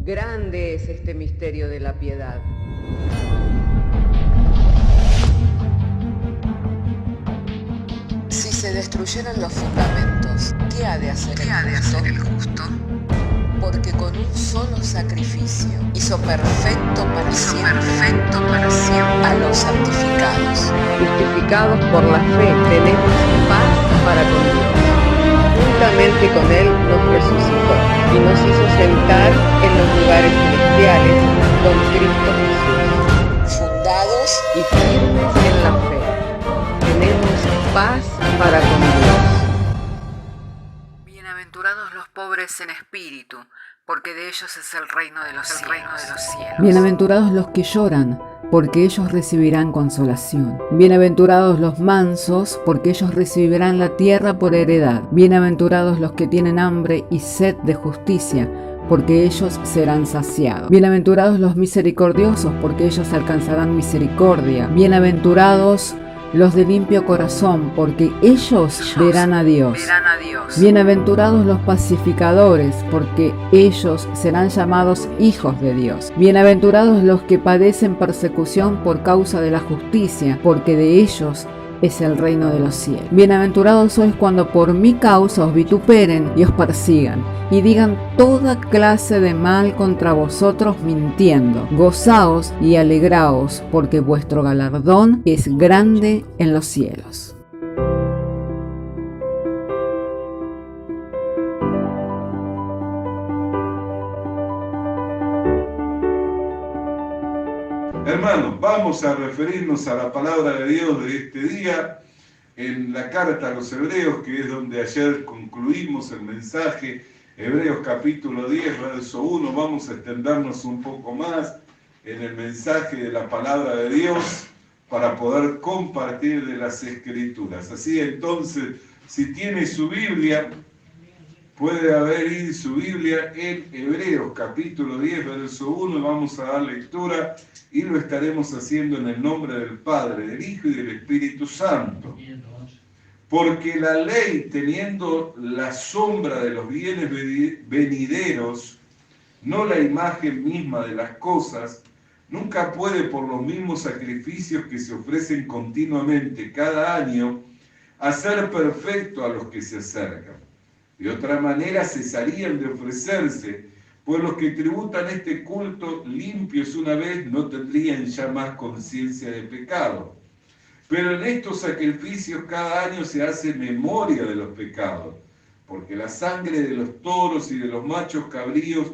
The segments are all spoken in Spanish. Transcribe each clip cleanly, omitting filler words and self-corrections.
Grande es este misterio de la piedad. Si se destruyeran los fundamentos, ¿qué ha de hacer el justo? Porque con un solo sacrificio hizo perfecto para siempre a los santificados. Justificados por la fe, tenemos paz para con Dios. Juntamente con Él nos resucitó y nos hizo sentar en los lugares celestiales con Cristo Jesús. Fundados Y firmes en la fe, tenemos paz para con Dios. Bienaventurados los pobres en espíritu, porque de ellos es el reino de los cielos. Bienaventurados los que lloran, porque ellos recibirán consolación. Bienaventurados los mansos, porque ellos recibirán la tierra por heredad. Bienaventurados los que tienen hambre y sed de justicia, porque ellos serán saciados. Bienaventurados los misericordiosos, porque ellos alcanzarán misericordia. Bienaventurados los de limpio corazón, porque ellos verán a Dios. Bienaventurados los pacificadores, porque ellos serán llamados hijos de Dios. Bienaventurados los que padecen persecución por causa de la justicia, porque de ellos es el reino de los cielos. Bienaventurados sois cuando por mi causa os vituperen y os persigan, y digan toda clase de mal contra vosotros mintiendo. Gozaos y alegraos, porque vuestro galardón es grande en los cielos. Hermanos, vamos a referirnos a la palabra de Dios de este día en la carta a los Hebreos, que es donde ayer concluimos el mensaje. Hebreos capítulo 10, verso 1. Vamos a extendernos un poco más en el mensaje de la palabra de Dios para poder compartir de las Escrituras. Así entonces, si tiene su Biblia, puede abrir su Biblia en Hebreos capítulo 10, verso 1. Vamos a dar lectura y lo estaremos haciendo en el nombre del Padre, del Hijo y del Espíritu Santo. Porque la ley, teniendo la sombra de los bienes venideros, no la imagen misma de las cosas, nunca puede, por los mismos sacrificios que se ofrecen continuamente cada año, hacer perfecto a los que se acercan. De otra manera cesarían de ofrecerse, pues los que tributan este culto limpios una vez no tendrían ya más conciencia de pecado. Pero en estos sacrificios cada año se hace memoria de los pecados, porque la sangre de los toros y de los machos cabríos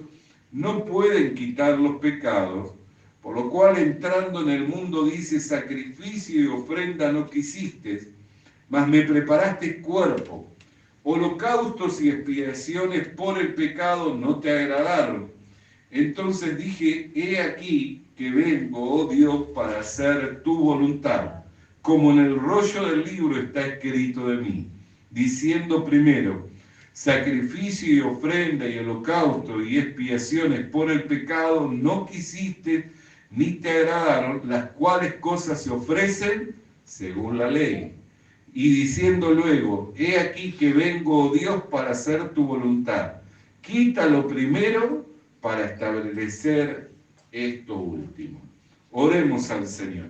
no pueden quitar los pecados, por lo cual entrando en el mundo dice: sacrificio y ofrenda no quisiste, mas me preparaste cuerpo. Holocaustos y expiaciones por el pecado no te agradaron. Entonces dije: he aquí que vengo, oh Dios, para hacer tu voluntad, como en el rollo del libro está escrito de mí, diciendo primero: sacrificio y ofrenda y holocausto y expiaciones por el pecado no quisiste, ni te agradaron, las cuales cosas se ofrecen según la ley. Y diciendo luego: he aquí que vengo, oh Dios, para hacer tu voluntad. Quítalo primero para establecer esto último. Oremos al Señor.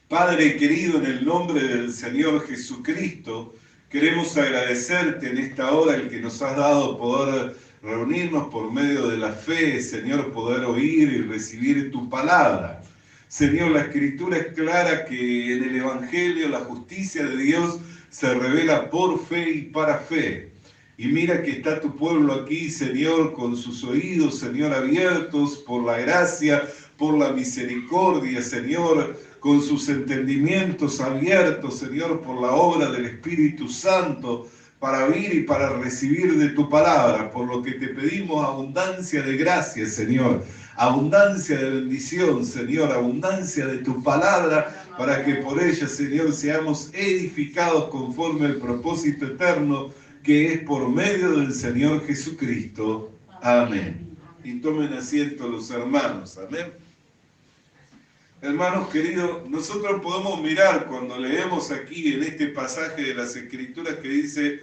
Padre querido, en el nombre del Señor Jesucristo, queremos agradecerte en esta hora el que nos has dado poder reunirnos por medio de la fe, Señor, poder oír y recibir tu palabra. Señor, la Escritura es clara que en el Evangelio la justicia de Dios se revela por fe y para fe. Y mira que está tu pueblo aquí, Señor, con sus oídos, Señor, abiertos por la gracia, por la misericordia, Señor, con sus entendimientos abiertos, Señor, por la obra del Espíritu Santo, para oír y para recibir de tu palabra, por lo que te pedimos abundancia de gracia, Señor, abundancia de bendición, Señor, abundancia de tu palabra, para que por ella, Señor, seamos edificados conforme al propósito eterno que es por medio del Señor Jesucristo. Amén. Y tomen asiento los hermanos. Amén. Hermanos queridos, nosotros podemos mirar cuando leemos aquí en este pasaje de las Escrituras que dice: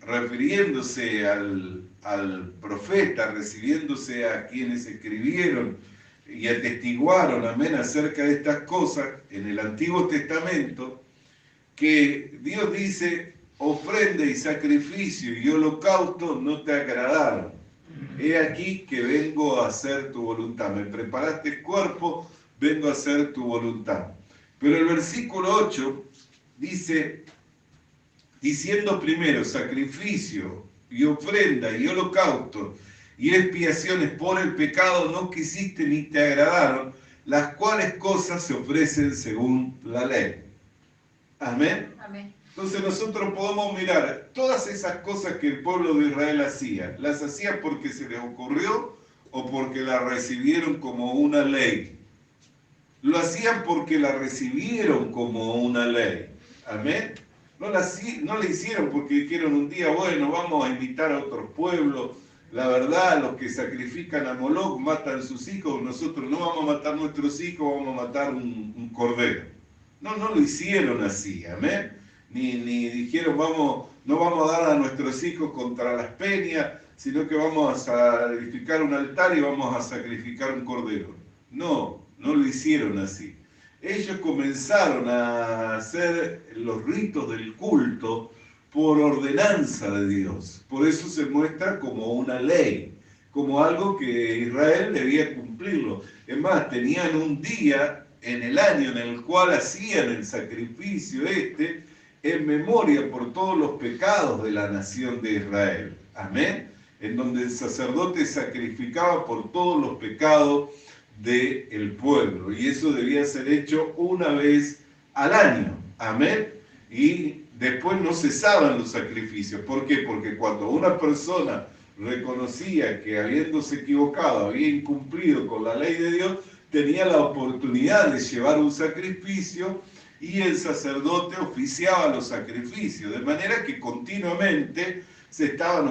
refiriéndose al profeta, refiriéndose a quienes escribieron y atestiguaron, amén, acerca de estas cosas en el Antiguo Testamento, que Dios dice, ofrenda y sacrificio y holocausto no te agradaron. He aquí que vengo a hacer tu voluntad. Me preparaste el cuerpo, vengo a hacer tu voluntad. Pero el versículo 8 dice, diciendo primero sacrificio y ofrenda y holocausto y expiaciones por el pecado no quisiste ni te agradaron, las cuales cosas se ofrecen según la ley. Amén. Amén. Entonces nosotros podemos mirar todas esas cosas que el pueblo de Israel hacía. ¿Las hacían porque se les ocurrió o porque las recibieron como una ley? Lo hacían porque la recibieron como una ley. Amén. No la hicieron porque dijeron un día, bueno, vamos a invitar a otros pueblos. La verdad, los que sacrifican a Moloch matan sus hijos. Nosotros no vamos a matar nuestros hijos, vamos a matar un cordero. No lo hicieron así. Amén. Ni dijeron, no vamos a dar a nuestros hijos contra las peñas, sino que vamos a edificar un altar y vamos a sacrificar un cordero. No lo hicieron así. Ellos comenzaron a hacer los ritos del culto por ordenanza de Dios. Por eso se muestra como una ley, como algo que Israel debía cumplirlo. Es más, tenían un día en el año en el cual hacían el sacrificio en memoria por todos los pecados de la nación de Israel. Amén. En donde el sacerdote sacrificaba por todos los pecados del pueblo. Y eso debía ser hecho una vez al año. Amén. Y después no cesaban los sacrificios. ¿Por qué? Porque cuando una persona reconocía que habiéndose equivocado, había incumplido con la ley de Dios, tenía la oportunidad de llevar un sacrificio y el sacerdote oficiaba los sacrificios, de manera que continuamente se estaban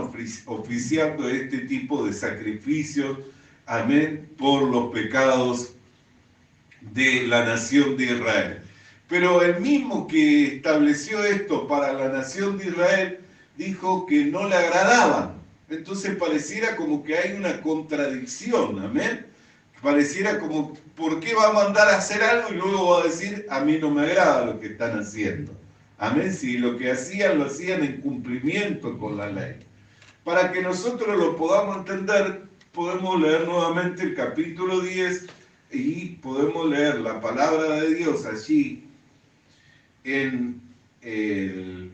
oficiando este tipo de sacrificios, amén, por los pecados de la nación de Israel. Pero el mismo que estableció esto para la nación de Israel, dijo que no le agradaban. Entonces pareciera como que hay una contradicción, amén. Pareciera como, ¿por qué va a mandar a hacer algo y luego va a decir, a mí no me agrada lo que están haciendo? Amén, si lo que hacían, lo hacían en cumplimiento con la ley. Para que nosotros lo podamos entender, podemos leer nuevamente el capítulo 10 y podemos leer la palabra de Dios allí en el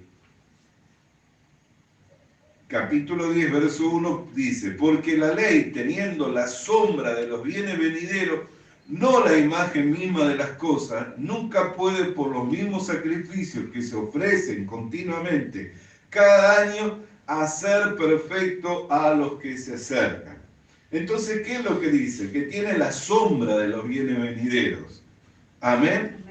capítulo 10, verso 1, dice, porque la ley, teniendo la sombra de los bienes venideros, no la imagen misma de las cosas, nunca puede por los mismos sacrificios que se ofrecen continuamente cada año, hacer perfecto a los que se acercan. Entonces, ¿qué es lo que dice? Que tiene la sombra de los bienes venideros. Amén.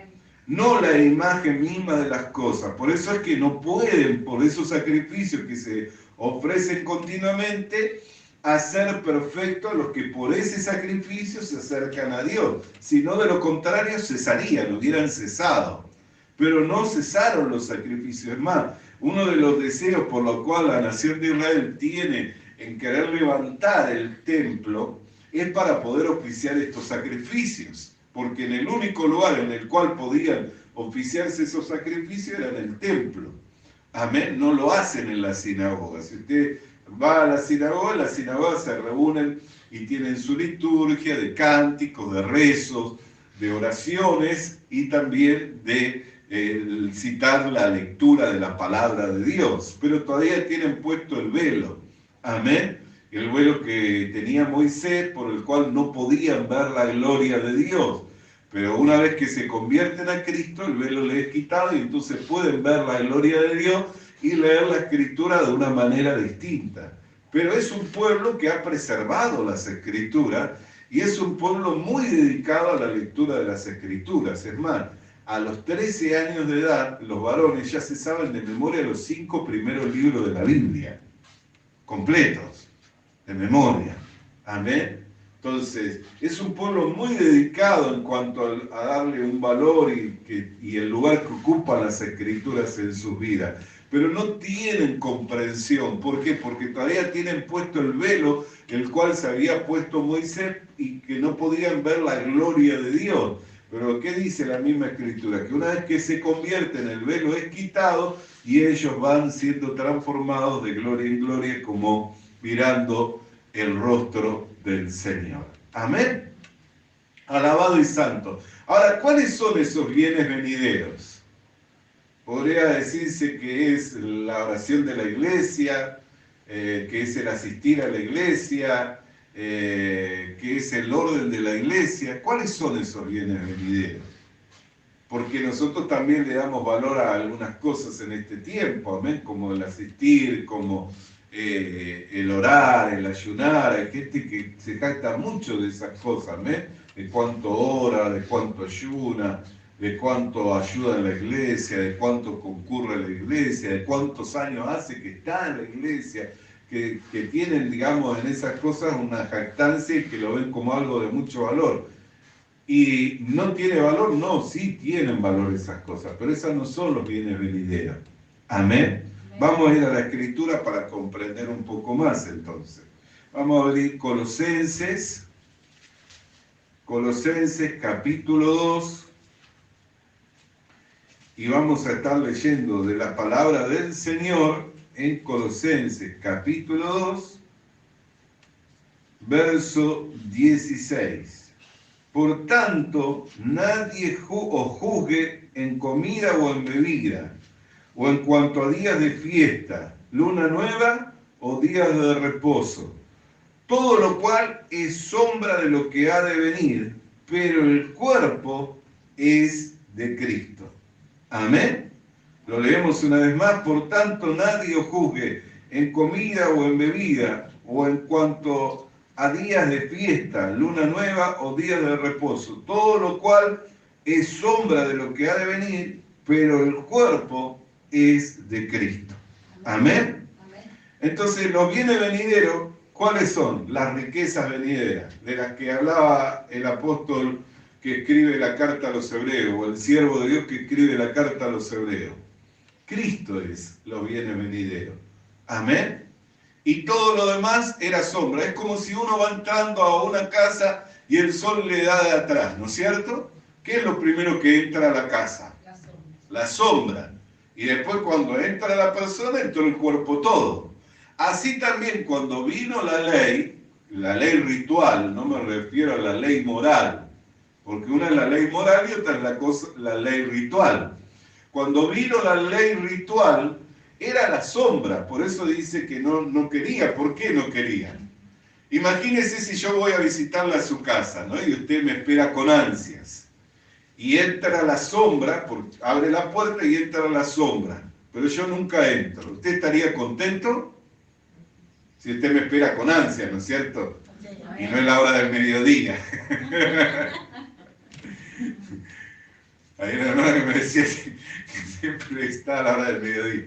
No la imagen misma de las cosas. Por eso es que no pueden, por esos sacrificios que se ofrecen continuamente, hacer perfecto a los que por ese sacrificio se acercan a Dios. Si no, de lo contrario, cesarían, hubieran cesado. Pero no cesaron los sacrificios. Es más, uno de los deseos por los cuales la nación de Israel tiene en querer levantar el templo es para poder oficiar estos sacrificios. Porque en el único lugar en el cual podían oficiarse esos sacrificios era en el templo. Amén, no lo hacen en la sinagoga. Si usted va a la sinagoga se reúnen y tienen su liturgia de cánticos, de rezos, de oraciones y también de citar la lectura de la palabra de Dios. Pero todavía tienen puesto el velo. Amén. El velo que tenía Moisés, por el cual no podían ver la gloria de Dios. Pero una vez que se convierten a Cristo, el velo les es quitado y entonces pueden ver la gloria de Dios y leer la Escritura de una manera distinta. Pero es un pueblo que ha preservado las Escrituras y es un pueblo muy dedicado a la lectura de las Escrituras. Es más, a los 13 años de edad, los varones ya se saben de memoria los 5 primeros libros de la Biblia, completos, de memoria. Amén. Entonces, es un pueblo muy dedicado en cuanto a darle un valor y el lugar que ocupan las Escrituras en sus vidas. pero no tienen comprensión. ¿Por qué? Porque todavía tienen puesto el velo, el cual se había puesto Moisés, y que no podían ver la gloria de Dios. Pero ¿qué dice la misma Escritura? Que una vez que se convierten, el velo es quitado y ellos van siendo transformados de gloria en gloria, como mirando el rostro del Señor. Amén. Alabado y santo. Ahora, ¿cuáles son esos bienes venideros? Podría decirse que es la oración de la iglesia, que es el asistir a la iglesia, que es el orden de la iglesia. ¿Cuáles son esos bienes venideros? Porque nosotros también le damos valor a algunas cosas en este tiempo, amén, como el asistir, como el orar, el ayunar. Hay gente que se jacta mucho de esas cosas, amén, de cuánto ora, de cuánto ayuna, de cuánto ayuda en la iglesia, de cuánto concurre a la iglesia, de cuántos años hace que está en la iglesia, que tienen, digamos, en esas cosas una jactancia y que lo ven como algo de mucho valor. ¿Y no tiene valor? No, sí tienen valor esas cosas, pero esas no son los bienes venideros. Amén. Vamos a ir a la Escritura para comprender un poco más entonces. Vamos a abrir Colosenses capítulo 2. Y vamos a estar leyendo de la palabra del Señor en Colosenses capítulo 2, verso 16. Por tanto, nadie os juzgue en comida o en bebida, o en cuanto a días de fiesta, luna nueva o días de reposo. Todo lo cual es sombra de lo que ha de venir, pero el cuerpo es de Cristo. Amén. Lo leemos una vez más. Por tanto, nadie os juzgue en comida o en bebida, o en cuanto a días de fiesta, luna nueva o días de reposo. Todo lo cual es sombra de lo que ha de venir, pero el cuerpo es de Cristo. Amén. Entonces, los bienes venideros, ¿cuáles son? Las riquezas venideras, de las que hablaba el apóstol que escribe la carta a los hebreos, o el siervo de Dios que escribe la carta a los hebreos. Cristo es los bienes venideros. Amén. Y todo lo demás era sombra. Es como si uno va entrando a una casa y el sol le da de atrás, ¿no es cierto? ¿Qué es lo primero que entra a la casa? La sombra. La sombra. Y después cuando entra la persona, entra el cuerpo todo. Así también cuando vino la ley ritual, no me refiero a la ley moral, porque una es la ley moral y otra es la ley ritual. Cuando vino la ley ritual, era la sombra, por eso dice que no quería. ¿Por qué no quería? Imagínese si yo voy a visitarla a su casa, ¿no? Y usted me espera con ansias. Y entra la sombra, abre la puerta y entra la sombra, pero yo nunca entro. ¿Usted estaría contento? Si usted me espera con ansias, ¿no es cierto? Y no es la hora del mediodía. Hay una hermana que me decía que siempre está a la hora del mediodía.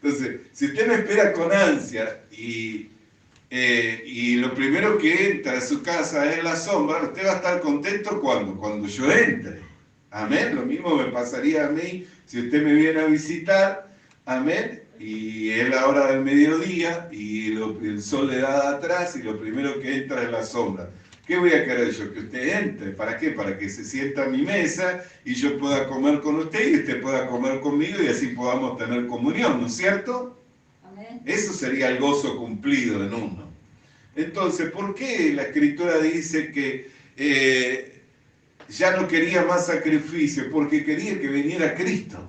Entonces, si usted me espera con ansia y lo primero que entra a su casa es la sombra, usted va a estar contento cuando yo entre. Amén. Lo mismo me pasaría a mí si usted me viene a visitar. Amén. Y es la hora del mediodía y el sol le da de atrás y lo primero que entra es la sombra. ¿Qué voy a querer yo? Que usted entre. ¿Para qué? Para que se sienta a mi mesa y yo pueda comer con usted y usted pueda comer conmigo y así podamos tener comunión, ¿no es cierto? Amén. Eso sería el gozo cumplido en uno. Entonces, ¿por qué la Escritura dice que ya no quería más sacrificio? Porque quería que viniera Cristo,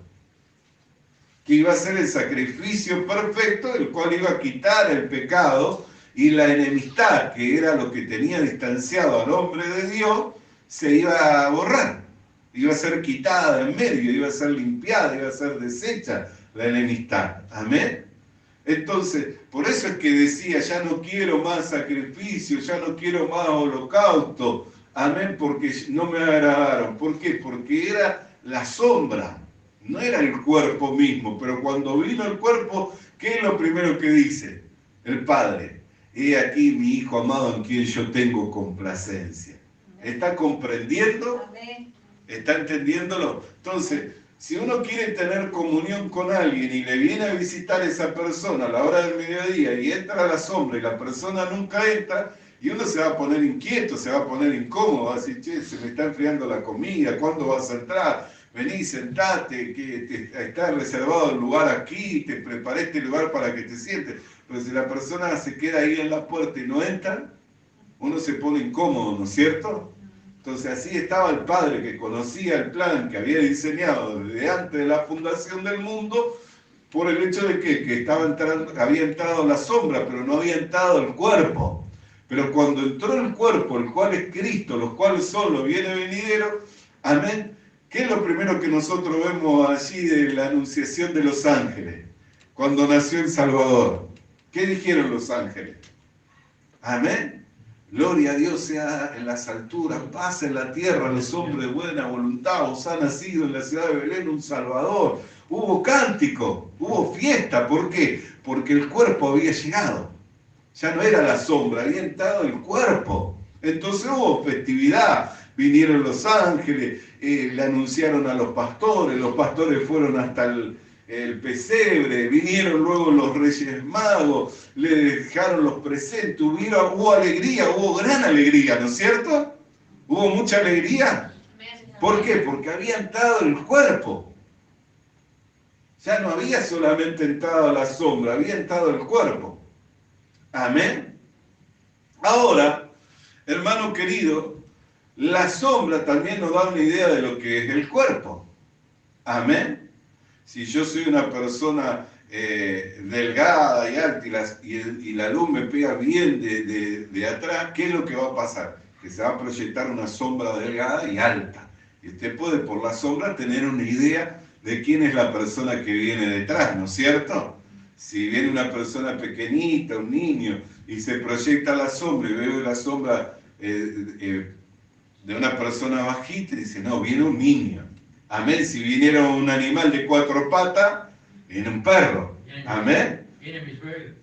que iba a ser el sacrificio perfecto, el cual iba a quitar el pecado y la enemistad, que era lo que tenía distanciado al hombre de Dios, se iba a borrar, iba a ser quitada en medio, iba a ser limpiada, iba a ser deshecha la enemistad. Amén. Entonces, por eso es que decía, ya no quiero más sacrificio, ya no quiero más holocausto. Amén, porque no me agradaron. ¿Por qué? Porque era la sombra, no era el cuerpo mismo. Pero cuando vino el cuerpo, ¿qué es lo primero que dice el Padre? He aquí mi Hijo amado en quien yo tengo complacencia. ¿Está comprendiendo? ¿Está entendiéndolo? Entonces, Si uno quiere tener comunión con alguien y le viene a visitar esa persona a la hora del mediodía y entra a la sombra y la persona nunca entra, y uno se va a poner inquieto, se va a poner incómodo, va a decir, che, se me está enfriando la comida, ¿cuándo vas a entrar? Vení, sentate, que está reservado el lugar aquí, te preparé este lugar para que te sientes. Pero si la persona se queda ahí en la puerta y no entra, uno se pone incómodo, ¿no es cierto? Entonces así estaba el Padre que conocía el plan que había diseñado desde antes de la fundación del mundo, por el hecho de que había entrado la sombra, pero no había entrado el cuerpo. Pero cuando entró el cuerpo, el cual es Cristo, los cuales son los bienes venideros, amén. ¿Qué es lo primero que nosotros vemos allí de la anunciación de los ángeles? Cuando nació el Salvador. ¿Qué dijeron los ángeles? Amén. Gloria a Dios sea en las alturas, paz en la tierra a los hombres de buena voluntad. Os ha nacido en la ciudad de Belén un Salvador. Hubo cántico, hubo fiesta. ¿Por qué? Porque el cuerpo había llegado. Ya no era la sombra, había entrado el cuerpo. Entonces hubo festividad. Vinieron los ángeles, le anunciaron a los pastores fueron hasta el pesebre, vinieron luego los reyes magos, le dejaron los presentes, hubo alegría, hubo gran alegría, ¿no es cierto? ¿Hubo mucha alegría? ¿Por qué? Porque había entrado el cuerpo. Ya no había solamente entrado la sombra, había entrado el cuerpo. Amén. Ahora, hermano querido, la sombra también nos da una idea de lo que es el cuerpo. Amén. Si yo soy una persona delgada y alta y la luz me pega bien de atrás, ¿qué es lo que va a pasar? Que se va a proyectar una sombra delgada y alta. Y usted puede por la sombra tener una idea de quién es la persona que viene detrás, ¿no es cierto? Si viene una persona pequeñita, un niño, y se proyecta la sombra y veo la sombra de una persona bajita, y dice, no, viene un niño. Amén. Si viniera un animal de 4 patas, viene un perro. Amén. Viene mi suegro.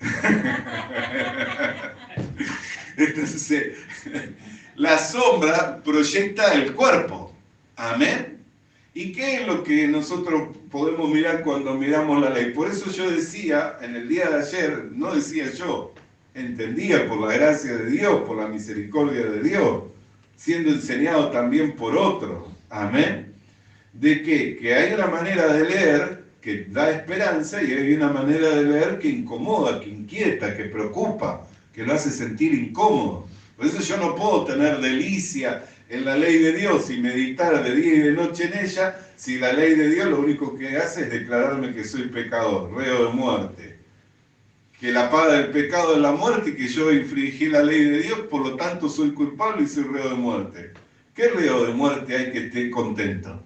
Entonces, la sombra proyecta el cuerpo. Amén. ¿Y qué es lo que nosotros podemos mirar cuando miramos la ley? Por eso yo decía, en el día de ayer, no decía yo, entendía por la gracia de Dios, por la misericordia de Dios, siendo enseñado también por otros. Amén. ¿De qué? Que hay una manera de leer que da esperanza y hay una manera de leer que incomoda, que inquieta, que preocupa, que lo hace sentir incómodo. Por eso yo no puedo tener delicia en la ley de Dios y meditar de día y de noche en ella, si la ley de Dios lo único que hace es declararme que soy pecador, reo de muerte. Que la paga del pecado es la muerte y que yo infringí la ley de Dios, por lo tanto soy culpable y soy reo de muerte. ¿Qué reo de muerte hay que esté contento?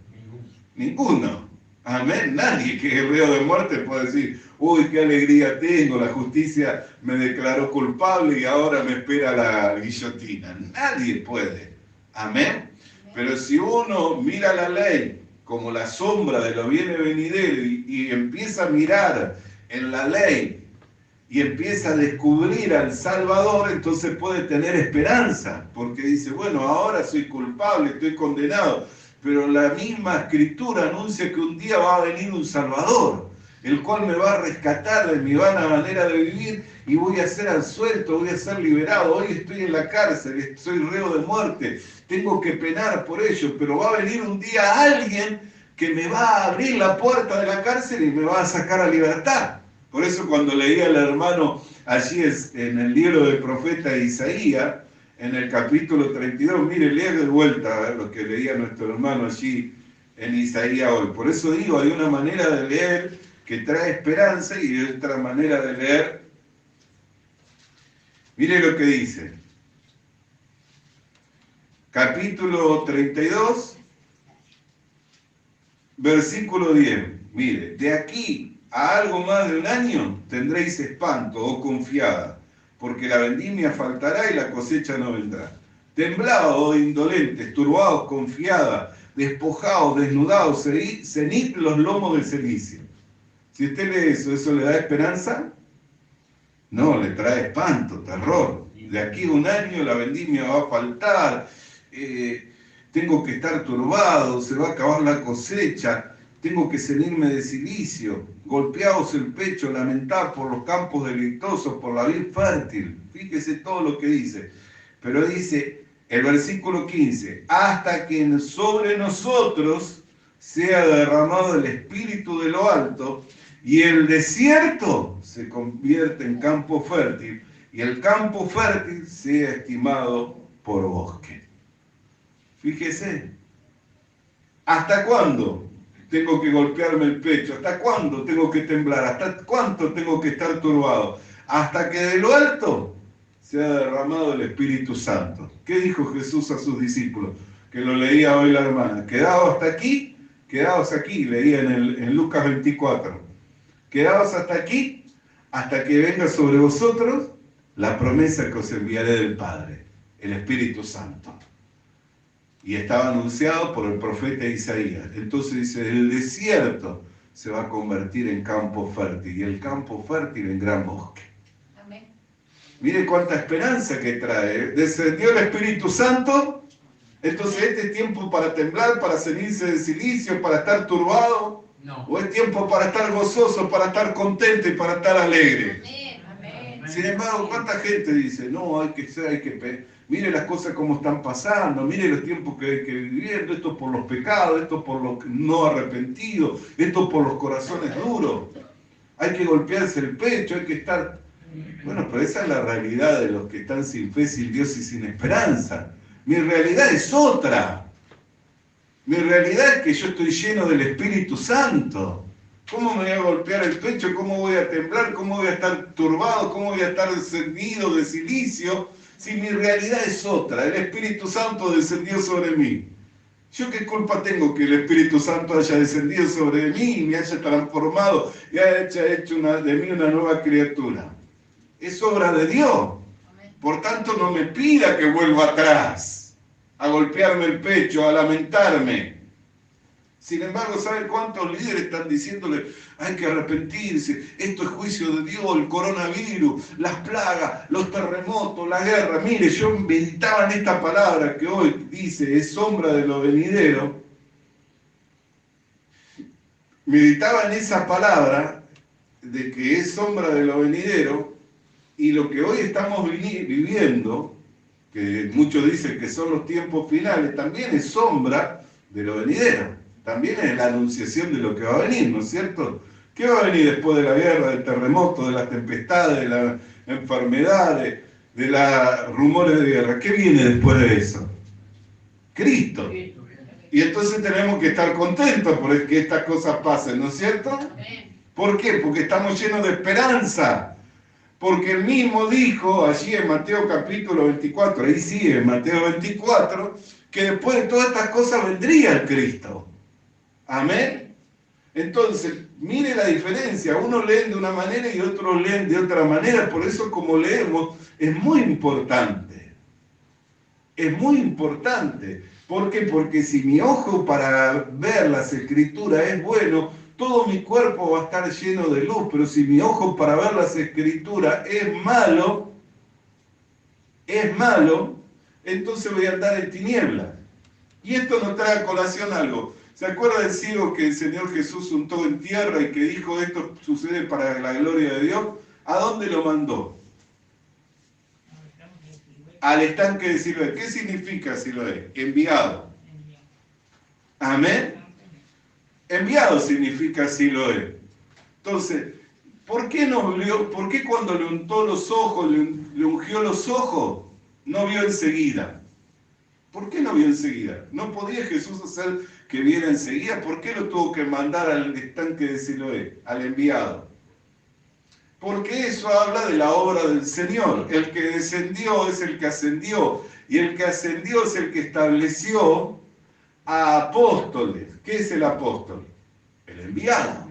Ninguno. Amén. Nadie que es reo de muerte puede decir, uy, qué alegría tengo, la justicia me declaró culpable y ahora me espera la guillotina. Nadie puede. Amén. Pero si uno mira la ley como la sombra de lo viene venidero y empieza a mirar en la ley y empieza a descubrir al Salvador, entonces puede tener esperanza, porque dice, bueno, ahora soy culpable, estoy condenado, pero la misma Escritura anuncia que un día va a venir un Salvador, el cual me va a rescatar de mi vana manera de vivir y voy a ser absuelto, voy a ser liberado. Hoy estoy en la cárcel, soy reo de muerte, tengo que penar por ello, pero va a venir un día alguien que me va a abrir la puerta de la cárcel y me va a sacar a libertad. Por eso cuando leía al hermano allí en el libro del profeta Isaías, en el capítulo 32, mire, lea de vuelta lo que leía nuestro hermano allí en Isaías hoy. Por eso digo, hay una manera de leer que trae esperanza y otra manera de leer. Mire lo que dice. Capítulo 32, versículo 10. Mire, de aquí a algo más de un año tendréis espanto, oh confiada, porque la vendimia faltará y la cosecha no vendrá. Temblados, oh indolentes, turbados, confiada, despojados, desnudados, cenid los lomos del cenicio. Si usted lee eso, ¿eso le da esperanza? No, le trae espanto, terror. De aquí a un año la vendimia va a faltar, tengo que estar turbado, se va a acabar la cosecha. tengo que cenirme de cilicio, golpeaos el pecho, lamentad por los campos deleitosos, por la vid fértil. Fíjese todo lo que dice. Pero dice el versículo 15, hasta que sobre nosotros sea derramado el Espíritu de lo alto, y el desierto se convierte en campo fértil, y el campo fértil sea estimado por bosque. Fíjese, ¿hasta cuándo tengo que golpearme el pecho? ¿Hasta cuándo tengo que temblar? ¿Hasta cuánto tengo que estar turbado? Hasta que de lo alto se ha derramado el Espíritu Santo. ¿Qué dijo Jesús a sus discípulos? Que lo leía hoy la hermana. Quedaos aquí, leía en Lucas 24. Quedaos hasta aquí, hasta que venga sobre vosotros la promesa que os enviaré del Padre, el Espíritu Santo. Y estaba anunciado por el profeta Isaías. Entonces dice, el desierto se va a convertir en campo fértil, y el campo fértil en gran bosque. Amén. Mire cuánta esperanza que trae. Descendió el Espíritu Santo, entonces este es tiempo para temblar, para cenirse de cilicio, para estar turbado. No. O es tiempo para estar gozoso, para estar contento y para estar alegre. Amén. Sin embargo, ¿cuánta gente dice, no, mire las cosas como están pasando, mire los tiempos que hay que vivir, esto por los pecados, esto por los no arrepentidos, esto por los corazones duros. Hay que golpearse el pecho, hay que estar... Bueno, pero esa es la realidad de los que están sin fe, sin Dios y sin esperanza. Mi realidad es otra. Mi realidad es que yo estoy lleno del Espíritu Santo. ¿Cómo me voy a golpear el pecho? ¿Cómo voy a temblar? ¿Cómo voy a estar turbado? ¿Cómo voy a estar encendido de cilicio? Si mi realidad es otra, el Espíritu Santo descendió sobre mí. ¿Yo qué culpa tengo que el Espíritu Santo haya descendido sobre mí y me haya transformado y haya hecho de mí una nueva criatura? Es obra de Dios. Por tanto, no me pida que vuelva atrás, a golpearme el pecho, a lamentarme. Sin embargo, ¿sabe cuántos líderes están diciéndole, hay que arrepentirse, esto es juicio de Dios, el coronavirus, las plagas, los terremotos, la guerra? Mire, yo meditaba en esta palabra que hoy dice, es sombra de lo venidero. Meditaba en esa palabra de que es sombra de lo venidero, y lo que hoy estamos viviendo, que muchos dicen que son los tiempos finales, también es sombra de lo venidero. También es la anunciación de lo que va a venir, ¿no es cierto? ¿Qué va a venir después de la guerra, del terremoto, de las tempestades, de las enfermedades, de los rumores de guerra? ¿Qué viene después de eso? Cristo. Y entonces tenemos que estar contentos por que estas cosas pasen, ¿no es cierto? ¿Por qué? Porque estamos llenos de esperanza. Porque él mismo dijo allí en Mateo capítulo 24, ahí sigue en Mateo 24, que después de todas estas cosas vendría el Cristo. Amén. Entonces, mire la diferencia. Unos leen de una manera y otros leen de otra manera. Por eso, como leemos, es muy importante. Es muy importante. ¿Por qué? Porque si mi ojo para ver las Escrituras es bueno, todo mi cuerpo va a estar lleno de luz. Pero si mi ojo para ver las Escrituras es malo, entonces voy a andar en tinieblas. Y esto nos trae a colación algo. ¿Se acuerda del ciego que el Señor Jesús untó en tierra y que dijo esto sucede para la gloria de Dios? ¿A dónde lo mandó? Al estanque de Siloé. ¿Qué significa Siloé? Enviado. Amén. Enviado significa Siloé. Entonces, ¿por qué cuando le untó los ojos, le ungió los ojos, no vio enseguida? ¿Por qué no vio enseguida? ¿No podía Jesús hacer que viera enseguida? ¿Por qué lo tuvo que mandar al estanque de Siloé, al enviado? Porque eso habla de la obra del Señor. El que descendió es el que ascendió, y el que ascendió es el que estableció a apóstoles. ¿Qué es el apóstol? El enviado.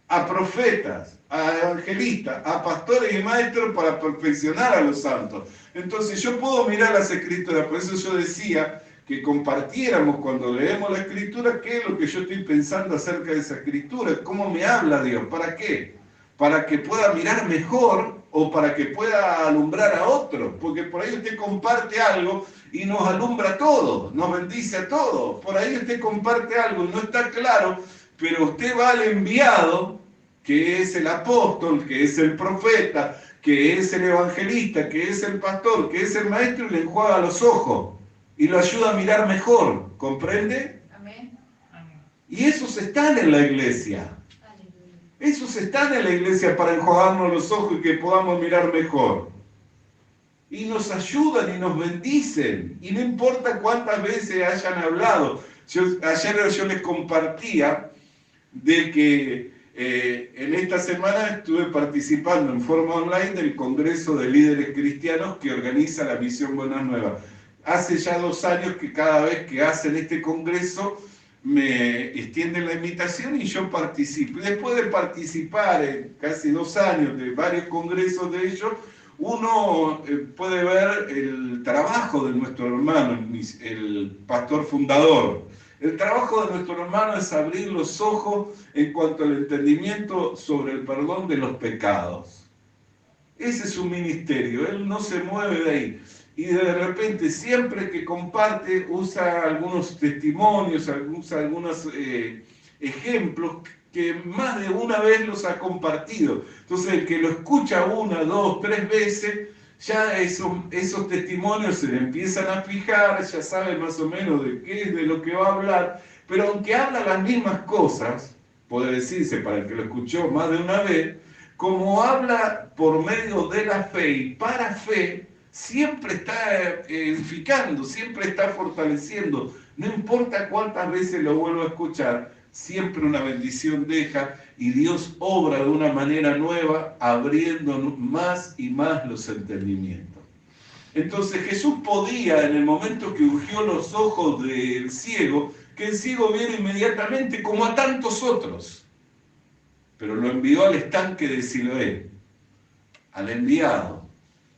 A profetas, a evangelistas, a pastores y maestros para perfeccionar a los santos. Entonces yo puedo mirar las Escrituras, por eso yo decía que compartiéramos cuando leemos la Escritura qué es lo que yo estoy pensando acerca de esa Escritura, cómo me habla Dios, ¿para qué? Para que pueda mirar mejor o para que pueda alumbrar a otros, porque por ahí usted comparte algo y nos alumbra a todos, nos bendice a todos. Por ahí usted comparte algo y no está claro, pero usted va al enviado, que es el apóstol, que es el profeta, que es el evangelista, que es el pastor, que es el maestro, y le enjuaga los ojos y lo ayuda a mirar mejor. ¿Comprende? Amén. Y esos están en la iglesia. Esos están en la iglesia para enjuagarnos los ojos y que podamos mirar mejor. Y nos ayudan y nos bendicen. Y no importa cuántas veces hayan hablado. Ayer yo les compartía de que en esta semana estuve participando en forma online del Congreso de Líderes Cristianos que organiza la Misión Buenas Nuevas. Hace ya 2 años que cada vez que hacen este congreso me extienden la invitación y yo participo. Y después de participar en casi 2 años de varios congresos de ellos, uno puede ver el trabajo de nuestro hermano, el pastor fundador. El trabajo de nuestro hermano es abrir los ojos en cuanto al entendimiento sobre el perdón de los pecados. Ese es su ministerio, él no se mueve de ahí. Y de repente, siempre que comparte, usa algunos testimonios, usa algunos ejemplos que más de una vez los ha compartido. Entonces, el que lo escucha 1, 2, 3 veces, ya esos testimonios se le empiezan a fijar, ya sabe más o menos de qué es de lo que va a hablar, pero aunque habla las mismas cosas, puede decirse para el que lo escuchó más de una vez, como habla por medio de la fe y para fe, siempre está edificando, siempre está fortaleciendo. No importa cuántas veces lo vuelvo a escuchar, siempre una bendición deja y Dios obra de una manera nueva, abriendo más y más los entendimientos. Entonces Jesús podía, en el momento que ungió los ojos del ciego, que el ciego viera inmediatamente como a tantos otros, pero lo envió al estanque de Siloé, al enviado,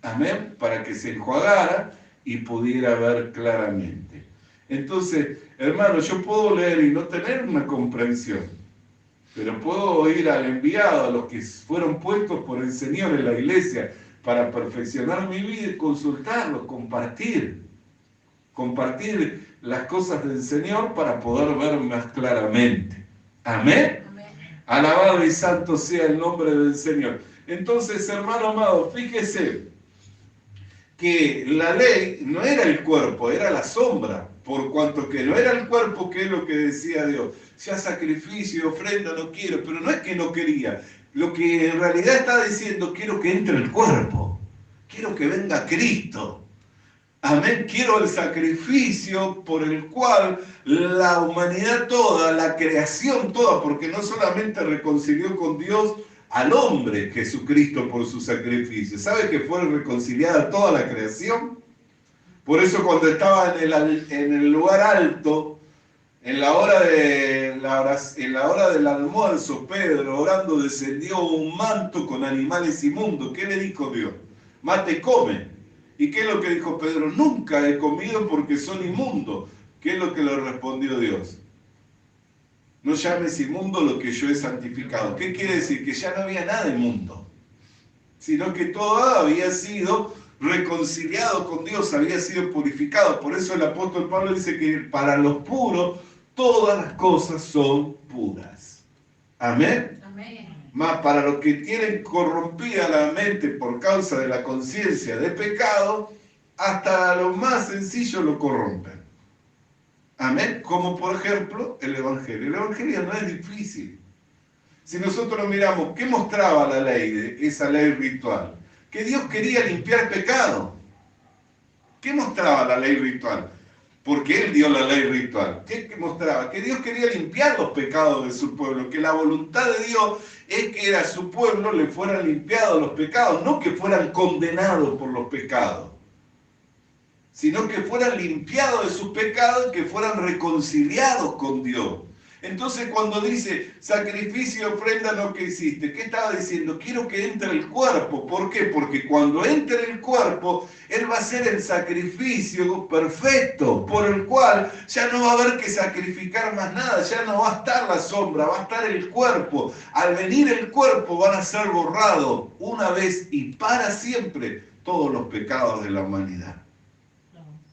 amén, para que se enjuagara y pudiera ver claramente. Entonces, hermano, yo puedo leer y no tener una comprensión, pero puedo ir al enviado, a los que fueron puestos por el Señor en la iglesia para perfeccionar mi vida y consultarlos, compartir las cosas del Señor para poder ver más claramente. Amén. Alabado y santo sea el nombre del Señor. Entonces, hermano amado, fíjese que la ley no era el cuerpo, era la sombra. Por cuanto que no era el cuerpo, que es lo que decía Dios. Ya sacrificio, ofrenda no quiero, pero no es que no quería. Lo que en realidad está diciendo, quiero que entre el cuerpo. Quiero que venga Cristo. Amén. Quiero el sacrificio por el cual la humanidad toda, la creación toda, porque no solamente reconcilió con Dios al hombre Jesucristo por su sacrificio. ¿Sabe que fue reconciliada toda la creación? Por eso cuando estaba en el lugar alto, en la hora del almuerzo, Pedro orando descendió un manto con animales inmundos. ¿Qué le dijo Dios? Mate, come. ¿Y qué es lo que dijo Pedro? Nunca he comido porque son inmundos. ¿Qué es lo que le respondió Dios? No llames inmundo lo que yo he santificado. ¿Qué quiere decir? Que ya no había nada inmundo, sino que todo había sido reconciliado con Dios, había sido purificado. Por eso el apóstol Pablo dice que para los puros todas las cosas son puras. Amén. Amén. Más para los que tienen corrompida la mente por causa de la conciencia de pecado, hasta lo más sencillo lo corrompen. Amén. Como por ejemplo el Evangelio. El Evangelio no es difícil. Si nosotros miramos, ¿qué mostraba la ley, esa ley ritual? Que Dios quería limpiar pecado. ¿Qué mostraba la ley ritual? Porque Él dio la ley ritual. ¿Qué mostraba? Que Dios quería limpiar los pecados de su pueblo, que la voluntad de Dios es que a su pueblo le fueran limpiados los pecados, no que fueran condenados por los pecados, sino que fueran limpiados de sus pecados y que fueran reconciliados con Dios. Entonces cuando dice sacrificio y ofrenda lo que hiciste, ¿qué estaba diciendo? Quiero que entre el cuerpo. ¿Por qué? Porque cuando entre el cuerpo, Él va a ser el sacrificio perfecto, por el cual ya no va a haber que sacrificar más nada, ya no va a estar la sombra, va a estar el cuerpo. Al venir el cuerpo van a ser borrados una vez y para siempre todos los pecados de la humanidad.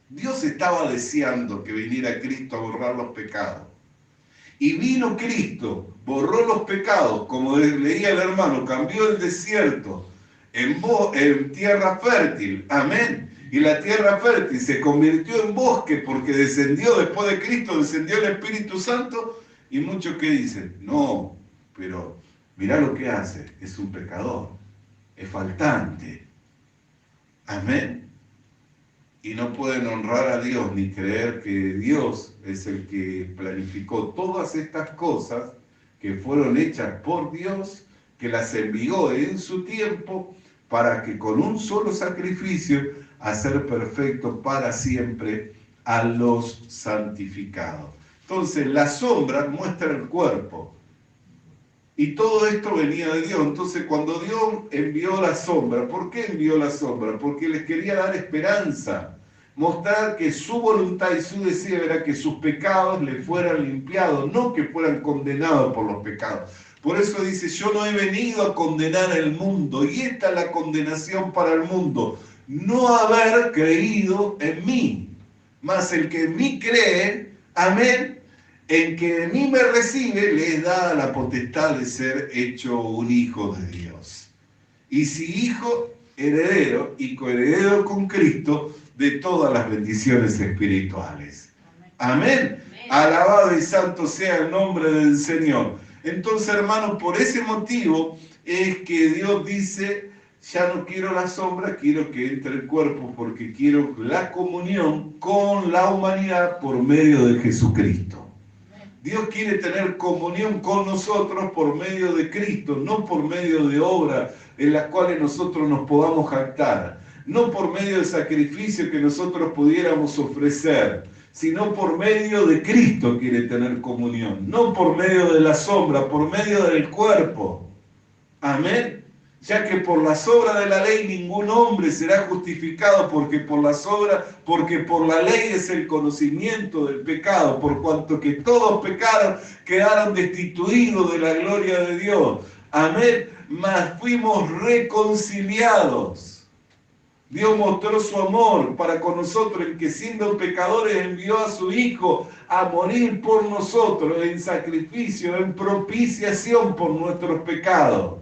Dios estaba deseando que viniera Cristo a borrar los pecados. Y vino Cristo, borró los pecados, como leía el hermano, cambió el desierto en tierra fértil. Amén. Y la tierra fértil se convirtió en bosque porque descendió después de Cristo, descendió el Espíritu Santo. Y muchos que dicen, no, pero mirá lo que hace, es un pecador, es faltante. Amén. Y no pueden honrar a Dios ni creer que Dios es el que planificó todas estas cosas que fueron hechas por Dios, que las envió en su tiempo para que con un solo sacrificio hacer perfecto para siempre a los santificados. Entonces la sombra muestra el cuerpo. Y todo esto venía de Dios. Entonces cuando Dios envió la sombra, ¿por qué envió la sombra? Porque les quería dar esperanza, mostrar que su voluntad y su deseo era que sus pecados le fueran limpiados, no que fueran condenados por los pecados. Por eso dice, yo no he venido a condenar el mundo, y esta es la condenación para el mundo, no haber creído en mí. Mas el que en mí cree, amén, en que en mí me recibe, le es dada la potestad de ser hecho un hijo de Dios. Y si hijo, heredero y coheredero con Cristo de todas las bendiciones espirituales. Amén. Alabado y santo sea el nombre del Señor. Entonces, hermanos, por ese motivo es que Dios dice, ya no quiero la sombra, quiero que entre el cuerpo, porque quiero la comunión con la humanidad por medio de Jesucristo. Dios quiere tener comunión con nosotros por medio de Cristo, no por medio de obras en las cuales nosotros nos podamos jactar, no por medio del sacrificio que nosotros pudiéramos ofrecer, sino por medio de Cristo quiere tener comunión, no por medio de la sombra, por medio del cuerpo. Amén. Ya que por las obras de la ley ningún hombre será justificado, porque por la ley es el conocimiento del pecado, por cuanto que todos pecaron, quedaron destituidos de la gloria de Dios. Amén. Mas fuimos reconciliados. Dios mostró su amor para con nosotros, en que siendo pecadores envió a su Hijo a morir por nosotros en sacrificio, en propiciación por nuestros pecados.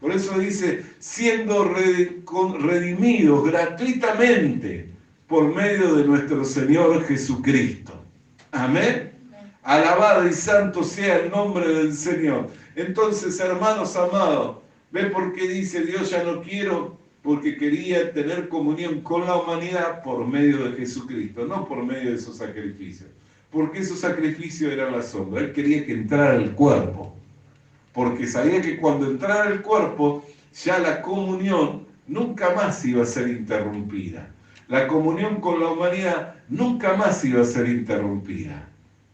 Por eso dice, siendo redimidos gratuitamente por medio de nuestro Señor Jesucristo. Amén. Alabado y santo sea el nombre del Señor. Entonces, hermanos amados, ¿ven por qué dice Dios ya no quiero? Porque quería tener comunión con la humanidad por medio de Jesucristo, no por medio de esos sacrificios. Porque esos sacrificios eran la sombra. Él quería que entrara el cuerpo. Porque sabía que cuando entrara el cuerpo, ya la comunión nunca más iba a ser interrumpida. La comunión con la humanidad nunca más iba a ser interrumpida.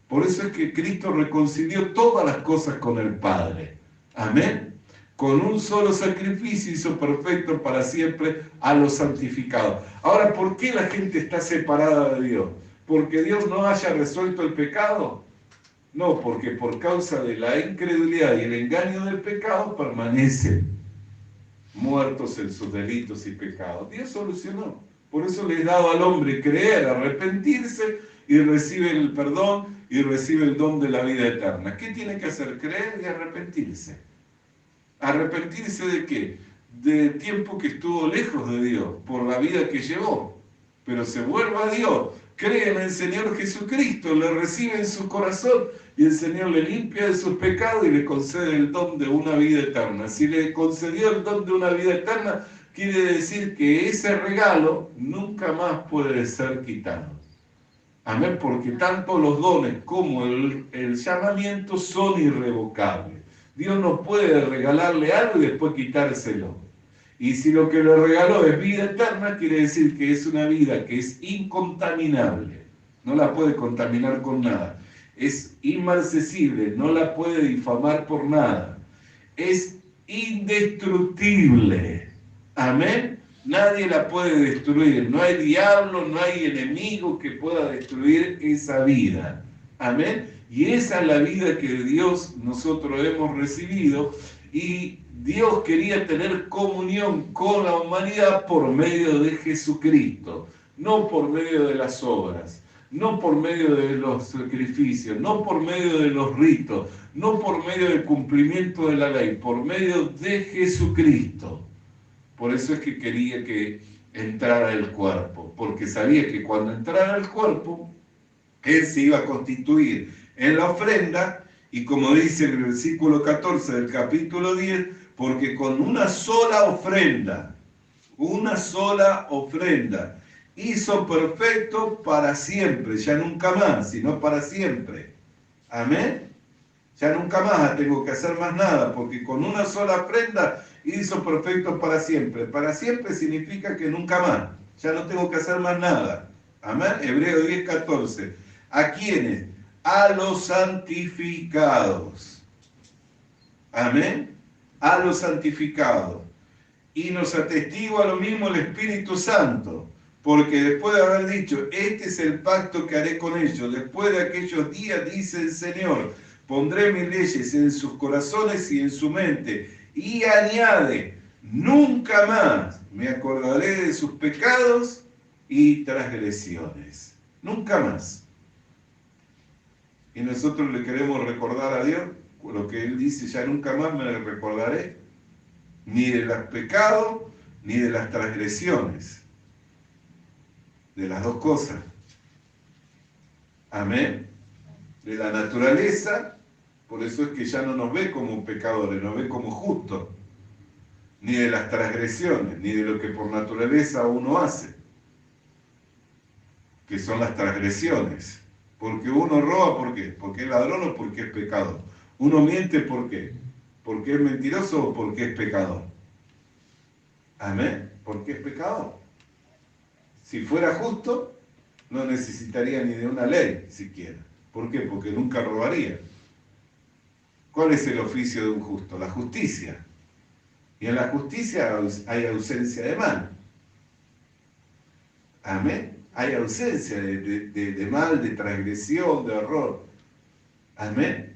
Por eso es que Cristo reconcilió todas las cosas con el Padre. Amén. Con un solo sacrificio hizo perfecto para siempre a los santificados. Ahora, ¿por qué la gente está separada de Dios? ¿Porque Dios no haya resuelto el pecado? No, porque por causa de la incredulidad y el engaño del pecado permanecen muertos en sus delitos y pecados. Dios solucionó. Por eso le he dado al hombre creer, arrepentirse y recibe el perdón y recibe el don de la vida eterna. ¿Qué tiene que hacer? Creer y arrepentirse. ¿Arrepentirse de qué? Del tiempo que estuvo lejos de Dios, por la vida que llevó. Pero se vuelve a Dios. Cree en el Señor Jesucristo, le recibe en su corazón y el Señor le limpia de sus pecados y le concede el don de una vida eterna. Si le concedió el don de una vida eterna, quiere decir que ese regalo nunca más puede ser quitado. Amén, porque tanto los dones como el llamamiento son irrevocables. Dios no puede regalarle algo y después quitárselo. Y si lo que le regaló es vida eterna, quiere decir que es una vida que es incontaminable. No la puede contaminar con nada. es inmarcesible, no la puede difamar por nada. Es indestructible. Amén. Nadie la puede destruir. No hay diablo, no hay enemigo que pueda destruir esa vida. Amén. Y esa es la vida que de Dios nosotros hemos recibido. Y Dios quería tener comunión con la humanidad por medio de Jesucristo, no por medio de las obras, no por medio de los sacrificios, no por medio de los ritos, no por medio del cumplimiento de la ley, por medio de Jesucristo. Por eso es que quería que entrara el cuerpo, porque sabía que cuando entrara el cuerpo, Él se iba a constituir en la ofrenda, y como dice en el versículo 14 del capítulo 10, porque con una sola ofrenda, hizo perfecto para siempre, ya nunca más, sino para siempre. Amén. Ya nunca más tengo que hacer más nada, porque con una sola ofrenda hizo perfecto para siempre. Para siempre significa que nunca más, ya no tengo que hacer más nada. Amén. Hebreos 10:14. ¿A quiénes? A los santificados. Amén. A los santificados. Y nos atestigua lo mismo el Espíritu Santo, porque después de haber dicho, este es el pacto que haré con ellos, después de aquellos días, dice el Señor, pondré mis leyes en sus corazones y en su mente, y añade, nunca más me acordaré de sus pecados y transgresiones. Nunca más. Y nosotros le queremos recordar a Dios lo que Él dice, ya nunca más me recordaré, ni de los pecados, ni de las transgresiones. De las dos cosas. Amén. De la naturaleza, por eso es que ya no nos ve como pecadores, nos ve como justos. Ni de las transgresiones, ni de lo que por naturaleza uno hace, que son las transgresiones. Porque uno roba, ¿por qué? Porque es ladrón o porque es pecador. Uno miente, ¿por qué? ¿Porque es mentiroso o porque es pecador? Amén. Porque es pecador. Si fuera justo, no necesitaría ni de una ley siquiera. ¿Por qué? Porque nunca robaría. ¿Cuál es el oficio de un justo? La justicia. Y en la justicia hay ausencia de mal. Amén. Hay ausencia de mal, de transgresión, de error. Amén.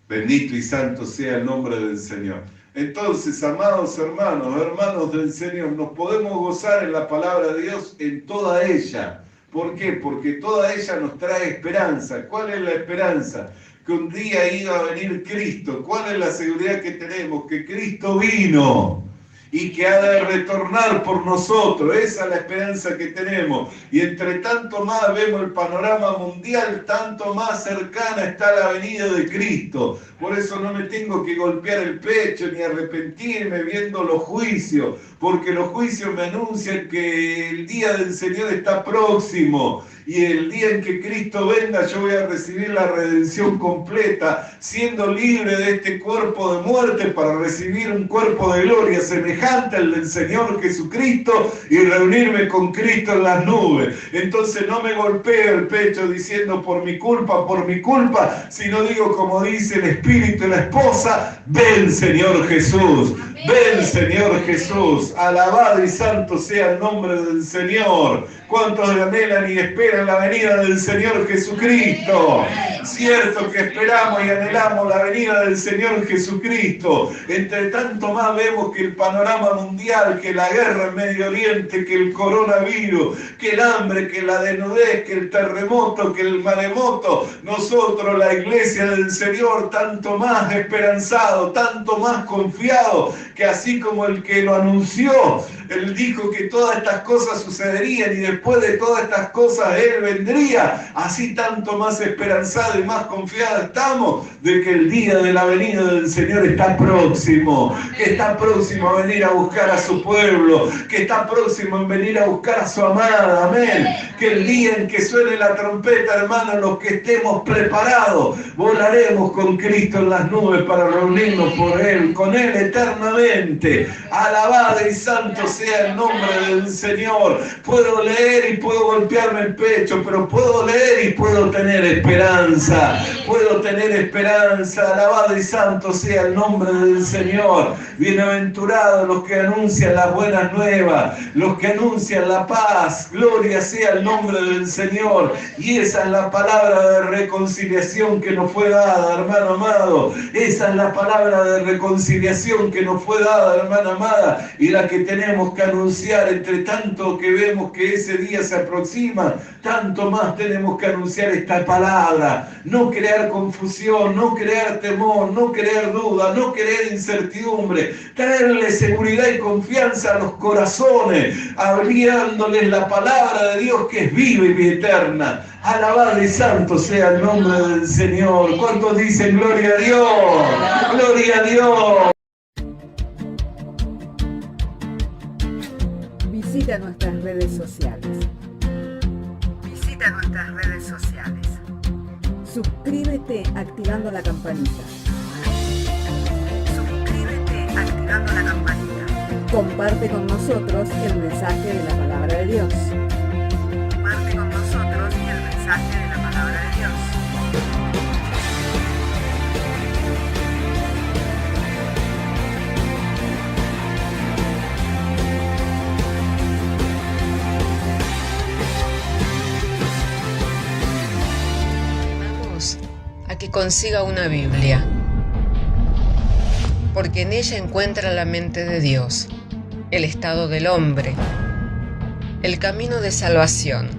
Bendito y santo sea el nombre del Señor. Entonces, amados hermanos del Señor, nos podemos gozar en la palabra de Dios en toda ella. ¿Por qué? Porque toda ella nos trae esperanza. ¿Cuál es la esperanza? Que un día iba a venir Cristo. ¿Cuál es la seguridad que tenemos? Que Cristo vino y que ha de retornar por nosotros. Esa es la esperanza que tenemos. Y entre tanto más vemos el panorama mundial, tanto más cercana está la venida de Cristo. Por eso no me tengo que golpear el pecho ni arrepentirme viendo los juicios, porque los juicios me anuncian que el día del Señor está próximo. Y el día en que Cristo venga yo voy a recibir la redención completa, siendo libre de este cuerpo de muerte para recibir un cuerpo de gloria semejante al del Señor Jesucristo y reunirme con Cristo en las nubes. Entonces no me golpeo el pecho diciendo por mi culpa, sino digo como dice el Espíritu y la esposa, ven Señor Jesús. Ven Señor Jesús, alabado y santo sea el nombre del Señor. ¿Cuántos anhelan y esperan la venida del Señor Jesucristo? Cierto que esperamos y anhelamos la venida del Señor Jesucristo. Entre tanto más vemos que el panorama mundial, que la guerra en Medio Oriente, que el coronavirus, que el hambre, que la desnudez, que el terremoto, que el maremoto, nosotros, la iglesia del Señor, tanto más esperanzado, tanto más confiado, que así como el que lo anunció, Él dijo que todas estas cosas sucederían y después de todas estas cosas Él vendría, así tanto más esperanzado y más confiado estamos de que el día de la venida del Señor está próximo, que está próximo a venir a buscar a su pueblo, que está próximo en venir a buscar a su amada, amén, que el día en que suene la trompeta, hermanos, los que estemos preparados, volaremos con Cristo en las nubes para reunirnos con Él eternamente. Alabado y santo sea el nombre del Señor. Puedo leer y puedo golpearme el pecho, pero puedo leer y puedo tener esperanza. Puedo tener esperanza. Alabado y santo sea el nombre del Señor. Bienaventurados los que anuncian las buenas nuevas, los que anuncian la paz. Gloria sea el nombre del Señor. Y esa es la palabra de reconciliación que nos fue dada, hermano amado. Esa es la palabra de reconciliación que nos fue dada, hermana amada, y la que tenemos que anunciar. Entre tanto que vemos que ese día se aproxima, tanto más tenemos que anunciar esta palabra. No crear confusión, no crear temor, no crear duda, no crear incertidumbre. Traerle seguridad y confianza a los corazones, abriéndoles la palabra de Dios que es viva y eterna. Alabado y santo sea el nombre del Señor. ¿Cuántos dicen gloria a Dios? ¡Gloria a Dios! Visita nuestras redes sociales. Visita nuestras redes sociales. Suscríbete activando la campanita. Suscríbete activando la campanita. Comparte con nosotros el mensaje de la palabra de Dios. Comparte con nosotros el mensaje de la palabra de Dios. Vamos a que consiga una Biblia, porque en ella encuentra la mente de Dios, el estado del hombre, el camino de salvación,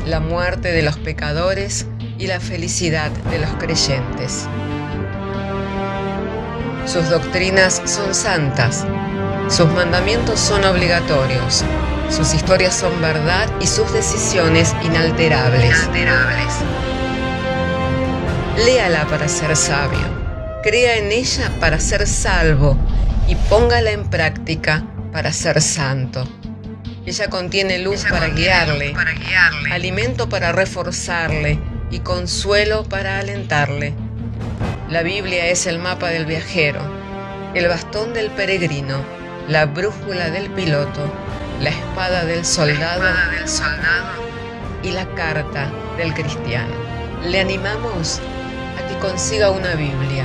la muerte de los pecadores y la felicidad de los creyentes. Sus doctrinas son santas, sus mandamientos son obligatorios, sus historias son verdad y sus decisiones inalterables. Léala para ser sabio, crea en ella para ser salvo y póngala en práctica para ser santo. Ella contiene luz para guiarle, alimento para reforzarle y consuelo para alentarle. La Biblia es el mapa del viajero, el bastón del peregrino, la brújula del piloto, la espada del soldado y la carta del cristiano. Le animamos a que consiga una Biblia,